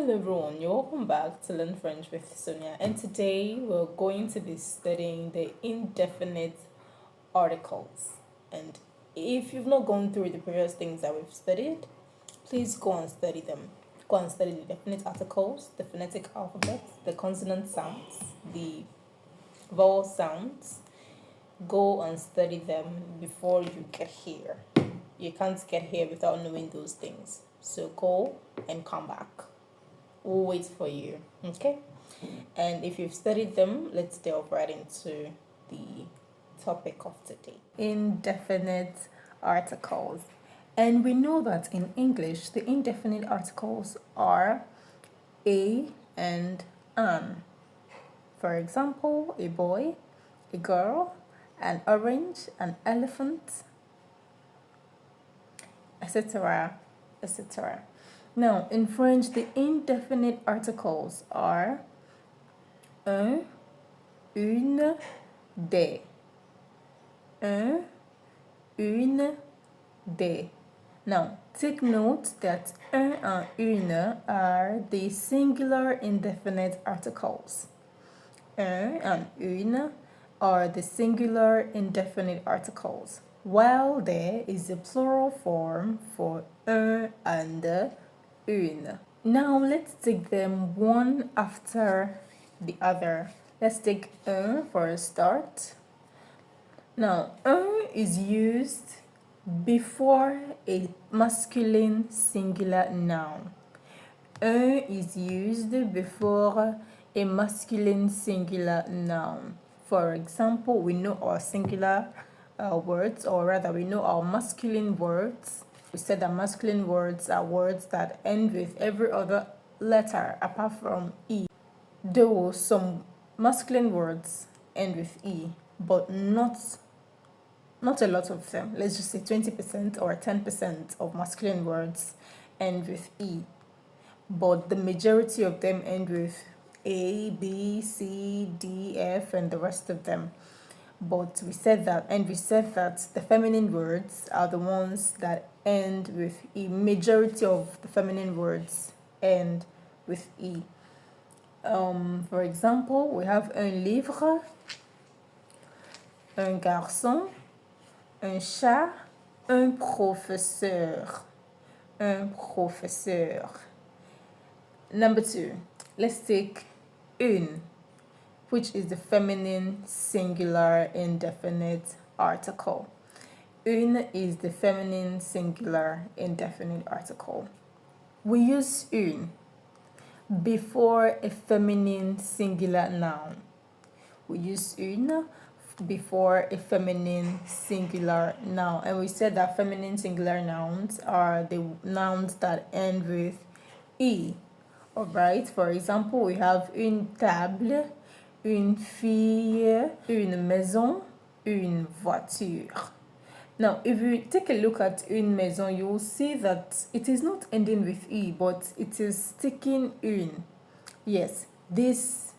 Hello everyone, you're welcome back to Learn French with Sonia, and today we're going to be studying the indefinite articles. And if you've not gone through the previous things that we've studied, please go and study them. Go and study the definite articles, the phonetic alphabet, the consonant sounds, the vowel sounds. Go and study them before you get here. You can't get here without knowing those things. So go and come back. We'll wait for you, okay? And if you've studied them, let's delve right into the topic of today. Indefinite articles. And we know that in English, the indefinite articles are a and an. For example, a boy, a girl, an orange, an elephant, etc., etc. Now, in French, the indefinite articles are un, une, des. Un, une, des. Now, take note that un and une are the singular indefinite articles. Un and une are the singular indefinite articles, while there is a plural form for un and une. Now let's take them one after the other. Let's take un for a start. Now, un is used before a masculine singular noun. Un is used before a masculine singular noun. For example, we know our singular words, or rather we know our masculine words. We said that masculine words are words that end with every other letter apart from E. Though some masculine words end with E, but not a lot of them. Let's just say 20% or 10% of masculine words end with E. But the majority of them end with A, B, C, D, F, and the rest of them. But we said that the feminine words are the ones that end with E. Majority of the feminine words end with E. For example, we have un livre, un garçon, un chat, un professeur. Un professeur. Number 2, let's take une, which is the feminine singular indefinite article. Une is the feminine singular indefinite article. We use une before a feminine singular noun. We use une before a feminine singular noun. And we said that feminine singular nouns are the nouns that end with E. Alright, for example, we have une table, une fille, une maison, une voiture. Now, if you take a look at une maison, you will see that it is not ending with E, but it is taking une. Yes, this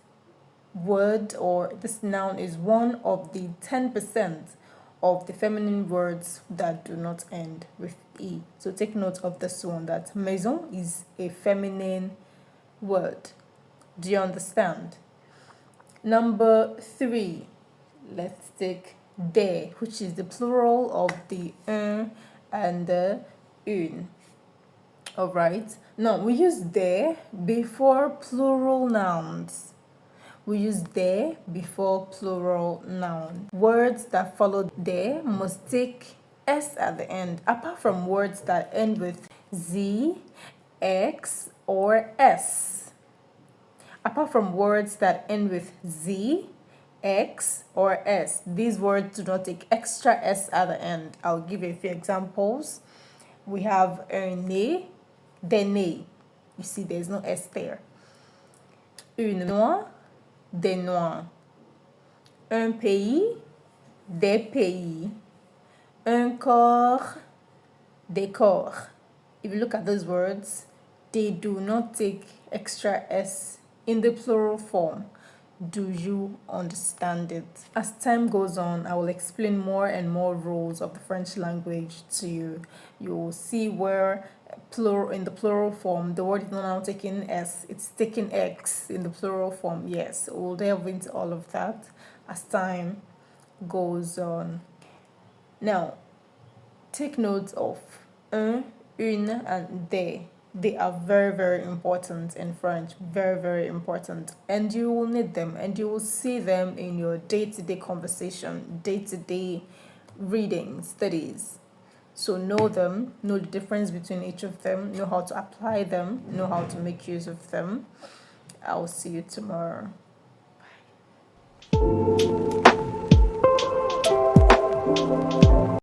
word or this noun is one of the 10% of the feminine words that do not end with E. So take note of this one, that maison is a feminine word. Do you understand? Number 3, let's take des, which is the plural of the un and the une. Alright, now we use des before plural nouns. We use des before plural nouns. Words that follow des must take S at the end, apart from words that end with Z, X, or S. Apart from words that end with Z, X, or S, these words do not take extra S at the end. I'll give you a few examples. We have un nez, des nez. You see, there's no S there. Une noix, des noix. Un pays, des pays. Un corps, des corps. If you look at those words, they do not take extra S in the plural form. Do you understand it? As time goes on, I will explain more and more rules of the French language to you. You will see where plural, in the plural form. The word is not now taking S, it's taking X in the plural form. Yes, we'll delve into all of that as time goes on. Now, take note of un, une, and des. They are very, very important in French. Very, very important. And you will need them, and you will see them in your day-to-day conversation, day-to-day reading, studies. So know them, know the difference between each of them, know how to apply them, know how to make use of them. I'll see you tomorrow.